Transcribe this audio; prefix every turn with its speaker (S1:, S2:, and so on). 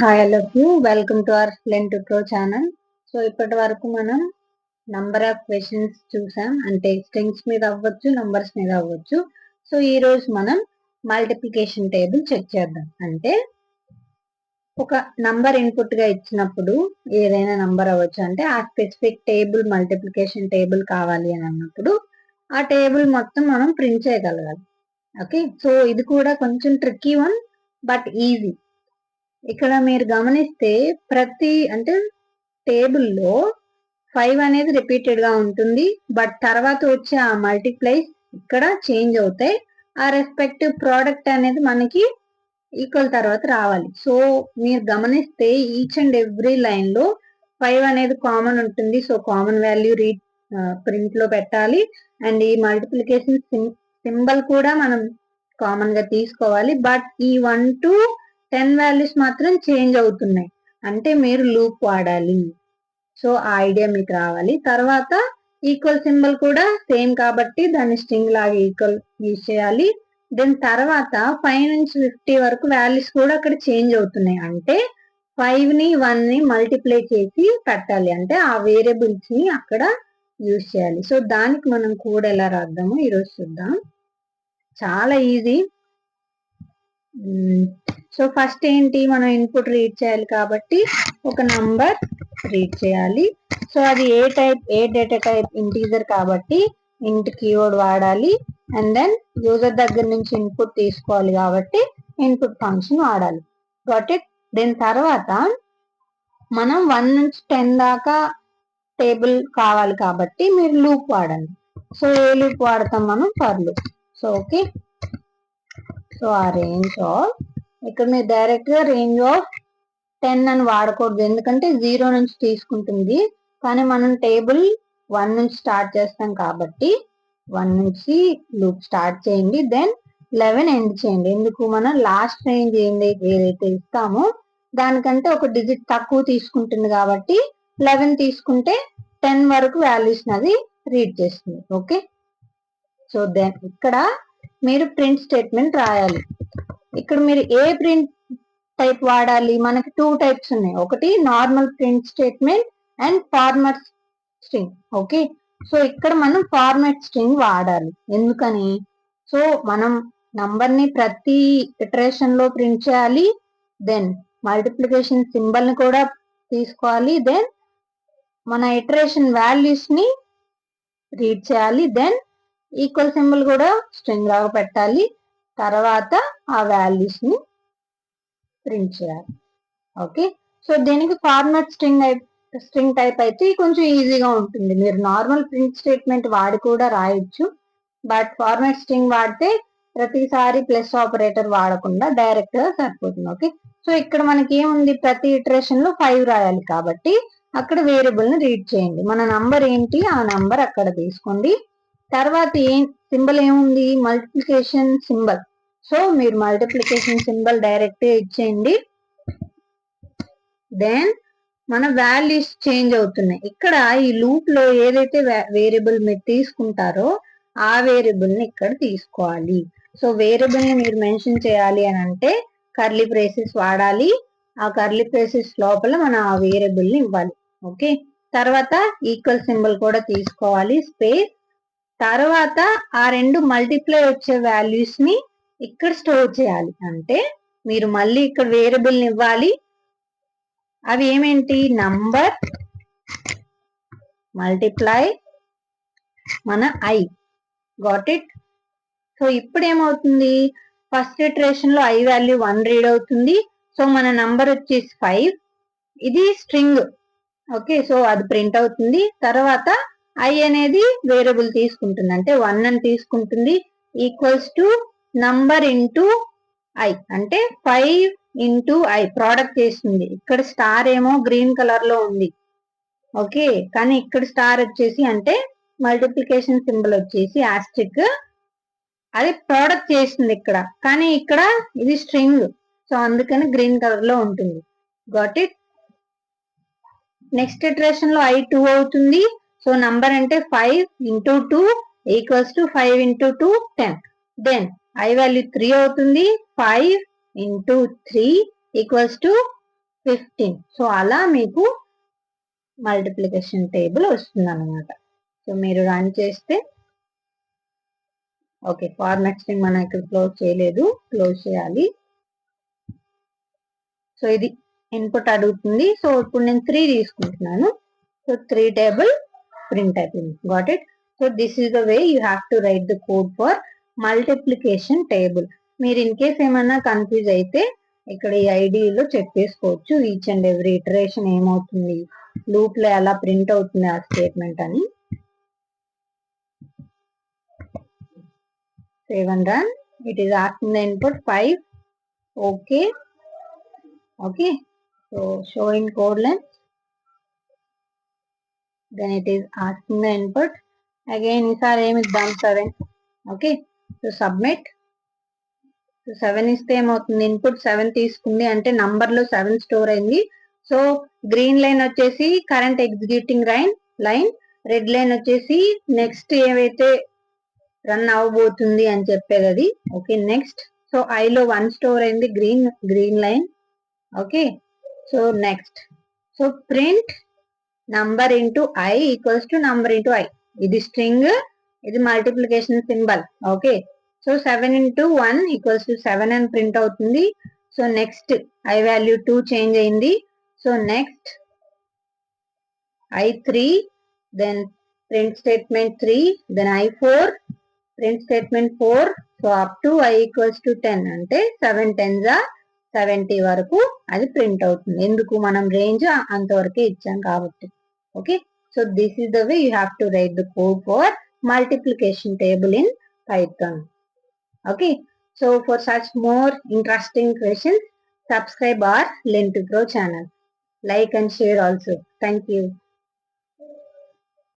S1: Hi all of you, welcome to our Learn to Pro channel. So ఇప్పటి వరకు మనం number of questions చూసాం, అంటే స్ట్రింగ్స్ మీద అవ్వచ్చు, నంబర్స్ మీద అవ్వచ్చు. సో ఈ రోజు మనం మల్టిప్లికేషన్ టేబుల్ చెక్ చేద్దాం. అంటే ఒక నంబర్ ఇన్పుట్ గా ఇచ్చినప్పుడు ఏదైనా నంబర్ అవ్వచ్చు, అంటే ఆ స్పెసిఫిక్ టేబుల్ మల్టిప్లికేషన్ టేబుల్ కావాలి అని అన్నప్పుడు ఆ టేబుల్ మొత్తం మనం ప్రింట్ చేయగలగాలి. ఓకే, సో ఇది కూడా కొంచెం ట్రిక్కీ వన్ బట్ ఈజీ. ఇక్కడ మీరు గమనిస్తే ప్రతి అంటే టేబుల్లో 5 అనేది రిపీటెడ్ గా ఉంటుంది, బట్ తర్వాత వచ్చే ఆ మల్టిప్లైస్ ఇక్కడ చేంజ్ అవుతాయి. ఆ రెస్పెక్టివ్ ప్రోడక్ట్ అనేది మనకి ఈక్వల్ తర్వాత రావాలి. సో మీరు గమనిస్తే ఈచ్ అండ్ ఎవ్రీ లైన్ లో 5 అనేది కామన్ ఉంటుంది. సో కామన్ వాల్యూ ప్రింట్ లో పెట్టాలి. అండ్ ఈ మల్టిప్లికేషన్ సింబల్ కూడా మనం కామన్ గా తీసుకోవాలి. బట్ ఈ 1 to 10 వాల్యూస్ మాత్రం చేంజ్ అవుతున్నాయి, అంటే మీరు లూప్ వాడాలి. సో ఆ ఐడియా మీకు రావాలి. తర్వాత ఈక్వల్ సింబల్ కూడా సేమ్ కాబట్టి దాన్ని స్ట్రింగ్ లాగా ఈక్వల్ యూజ్ చేయాలి. దెన్ తర్వాత 5 నుంచి 50 వరకు వాల్యూస్ కూడా అక్కడ చేంజ్ అవుతున్నాయి, అంటే 5 ని 1 ని మల్టిప్లై చేసి పెట్టాలి, అంటే ఆ వేరియబుల్స్ ని అక్కడ యూజ్ చేయాలి. సో దానికి మనం కోడ్ ఎలా రాద్దామో ఈరోజు చూద్దాం. చాలా ఈజీ. సో ఫస్ట్ ఏంటి, మనం ఇన్పుట్ రీడ్ చేయాలి కాబట్టి ఒక నంబర్ రీడ్ చేయాలి. సో అది ఏ డేటా టైప్ ఇంటీజర్ కాబట్టి ఇంట్ కీవర్డ్ వాడాలి. అండ్ దెన్ యూజర్ దగ్గర నుంచి ఇన్పుట్ తీసుకోవాలి కాబట్టి ఇన్పుట్ ఫంక్షన్ వాడాలి. Got it. దీని తర్వాత మనం 1 నుంచి 10 దాకా టేబుల్ కావాలి కాబట్టి మీరు లూప్ వాడండి. సో ఏ లూప్ వాడతాం మనం? For loop. So okay, so ఆ రేంజ్ ఆఫ్, ఇక్కడ మీరు డైరెక్ట్ గా రేంజ్ ఆఫ్ 10 అని వాడకూడదు, ఎందుకంటే 0 నుంచి తీసుకుంటుంది. కానీ మనం టేబుల్ 1 నుంచి స్టార్ట్ చేస్తాం కాబట్టి 1 నుంచి లూప్ స్టార్ట్ చేయండి, దెన్ 11 ఎండ్ చేయండి. ఎందుకు? మనం లాస్ట్ రేంజ్ ఏదైతే ఇస్తామో దానికంటే ఒక డిజిట్ తక్కువ తీసుకుంటుంది కాబట్టి 11 తీసుకుంటే 10 వరకు వాల్యూస్ అది రీడ్ చేస్తుంది. ఓకే, సో దెన్ ఇక్కడ మీరు ప్రింట్ స్టేట్మెంట్ రాయాలి. ఇక్కడ మీరు ఏ ప్రింట్ టైప్ వాడాలి? మనకి 2 టైప్స్ ఉన్నాయి. ఒకటి normal print statement and format string. Okay, so ఇక్కడ మనం ఫార్మాట్ స్ట్రింగ్ వాడాలి. ఎందుకని? సో మనం నంబర్ ని ప్రతి ఇటరేషన్ లో ప్రింట్ చేయాలి, దెన్ మల్టిప్లికేషన్ సింబల్ ని కూడా తీసుకోవాలి, దెన్ మన ఇటరేషన్ వాల్యూస్ ని రీడ్ చేయాలి, దెన్ ఈక్వల్ సింబల్ కూడా స్ట్రింగ్ లాగా పెట్టాలి, తర్వాత ఆ వాల్యూస్ ని ప్రింట్ చేయాలి. ఓకే, సో దీనికి ఫార్మాట్ స్ట్రింగ్ టైప్ అయితే కొంచెం ఈజీగా ఉంటుంది. మీరు నార్మల్ ప్రింట్ స్టేట్మెంట్ వాడి కూడా రాయొచ్చు, బట్ ఫార్మాట్ స్ట్రింగ్ వాడితే ప్రతిసారి ప్లస్ ఆపరేటర్ వాడకుండా డైరెక్ట్ గా సరిపోతుంది. ఓకే, సో ఇక్కడ మనకి ఏముంది, ప్రతి ఇటరేషన్ లో 5 రాయాలి కాబట్టి అక్కడ వేరియబుల్ ని రీడ్ చేయండి. మన నంబర్ ఏంటి, ఆ నంబర్ అక్కడ తీసుకోండి. తర్వాత సింబల్ ఏముంది? Multiplication symbol. సో మీరు మల్టిప్లికేషన్ సింబల్ డైరెక్ట్ ఇచ్చేయండి, దెన్ మన వాల్యూస్ చేంజ్ అవుతున్నాయి. ఇక్కడ ఈ లూప్ లో ఏదైతే వేరియబుల్ మీరు తీసుకుంటారో ఆ వేరియబుల్ ని ఇక్కడ తీసుకోవాలి. సో వేరియబుల్ ని మీరు మెన్షన్ చేయాలి అని అంటే కర్లీ బ్రేసెస్ వాడాలి. ఆ కర్లీ బ్రేసెస్ లోపల మనం ఆ వేరియబుల్ ని ఇవ్వాలి. ఓకే, తర్వాత ఈక్వల్ సింబల్ కూడా తీసుకోవాలి, స్పేస్. తర్వాత ఆ రెండు మల్టిప్లై వచ్చే వాల్యూస్ ని ఇక్కడ స్టోర్ చేయాలి, అంటే మీరు మళ్ళీ ఇక్కడ వేరియబుల్ ని ఇవ్వాలి. అవి ఏమేంటి? నంబర్ మల్టిప్లై మన ఐ. Got it. సో ఇప్పుడు ఏమవుతుంది, ఫస్ట్ ఇటరేషన్ లో ఐ వాల్యూ 1 రీడ్ అవుతుంది. సో మన నంబర్ వచ్చేసి 5, ఇది స్ట్రింగ్. ఓకే, సో అది ప్రింట్ అవుతుంది. తర్వాత ఐ అనేది వేరియబుల్ తీసుకుంటుంది, అంటే 1 అని తీసుకుంటుంది, equals to number into I, అంటే 5 ఇంటూ ఐ ప్రోడక్ట్ చేస్తుంది. ఇక్కడ స్టార్ ఏమో గ్రీన్ కలర్ లో ఉంది. ఓకే, కానీ ఇక్కడ స్టార్ వచ్చేసి అంటే మల్టిప్లికేషన్ సింబల్ వచ్చేసి ఆస్ట్రిక్, అది ప్రోడక్ట్ చేస్తుంది ఇక్కడ, కానీ ఇక్కడ ఇది స్ట్రింగ్, సో అందుకని గ్రీన్ కలర్ లో ఉంటుంది. Got it. నెక్స్ట్ ఇటరేషన్ లో ఐ 2 అవుతుంది. సో నంబర్ అంటే 5 into 2 equals to 5 into 2 10. Then i value 3 అవుతుంది. 5 ఇంటూ 3 ఈక్వల్స్ టు 15. సో అలా మీకు మల్టిప్లికేషన్ టేబుల్ వస్తుంది అనమాట. సో మీరు రన్ చేస్తే ఓకే, ఫార్మాట్ స్ట్రింగ్ మనం ఇక్కడ క్లోజ్ చేయలేదు, క్లోజ్ చేయాలి. సో ఇది ఇన్పుట్ అడుగుతుంది. సో ఇప్పుడు నేను 3 తీసుకుంటున్నాను. సో 3 టేబుల్ ప్రింట్ అయిపోయింది. Got it. So this is the way you have to right the code for multiplication table. మీరు ఇన్ కేస్ ఏమన్నా కన్ఫ్యూజ్ అయితే ఇక్కడ ఈ ఐడిలో చెక్ చేసుకోవచ్చు ఈచ్ అండ్ ఎవ్రీ ఇటరేషన్ ఏమవుతుంది, లూప్ లో ఎలా ప్రింట్ అవుతుంది ఆ స్టేట్మెంట్ అని. Save and run. It is asking the input 5. Okay okay. So show in code length. Then it is asking the input. Again ఈసారి ఏమి ఇద్దాం 7. ఓకే. So submit. సో 7 ఇస్తే ఏమవుతుంది, ఇన్పుట్ 7 తీసుకుంది అంటే నంబర్ లో 7 స్టోర్ అయింది. సో గ్రీన్ లైన్ వచ్చేసి current executing line, red line వచ్చేసి నెక్స్ట్ ఏవైతే రన్ అవ్వబోతుంది అని చెప్పేది అది. Okay next. సో ఐ లో 1 స్టోర్ అయింది, green line. Okay. So next. So print number into I equals to number into I. ఇది స్ట్రింగ్, ఇది multiplication symbol. Okay. So 7 into 1 equals to 7 అని ప్రింట్ అవుతుంది. So next I value 2 change అయింది. So next I3, then print statement 3, then I4, print statement 4. So up to I equals to 10 అంటే 7 10s are 70 వరకు అది print అవుతుంది. ఎందుకు, మనం range అంతవరకే ఇచ్చాం కాబట్టి. Okay. So this is the way you have to right the code for multiplication table in Python. Okay. So for such more interesting questions, subscribe our Learn to Grow channel. Like and share also. Thank you.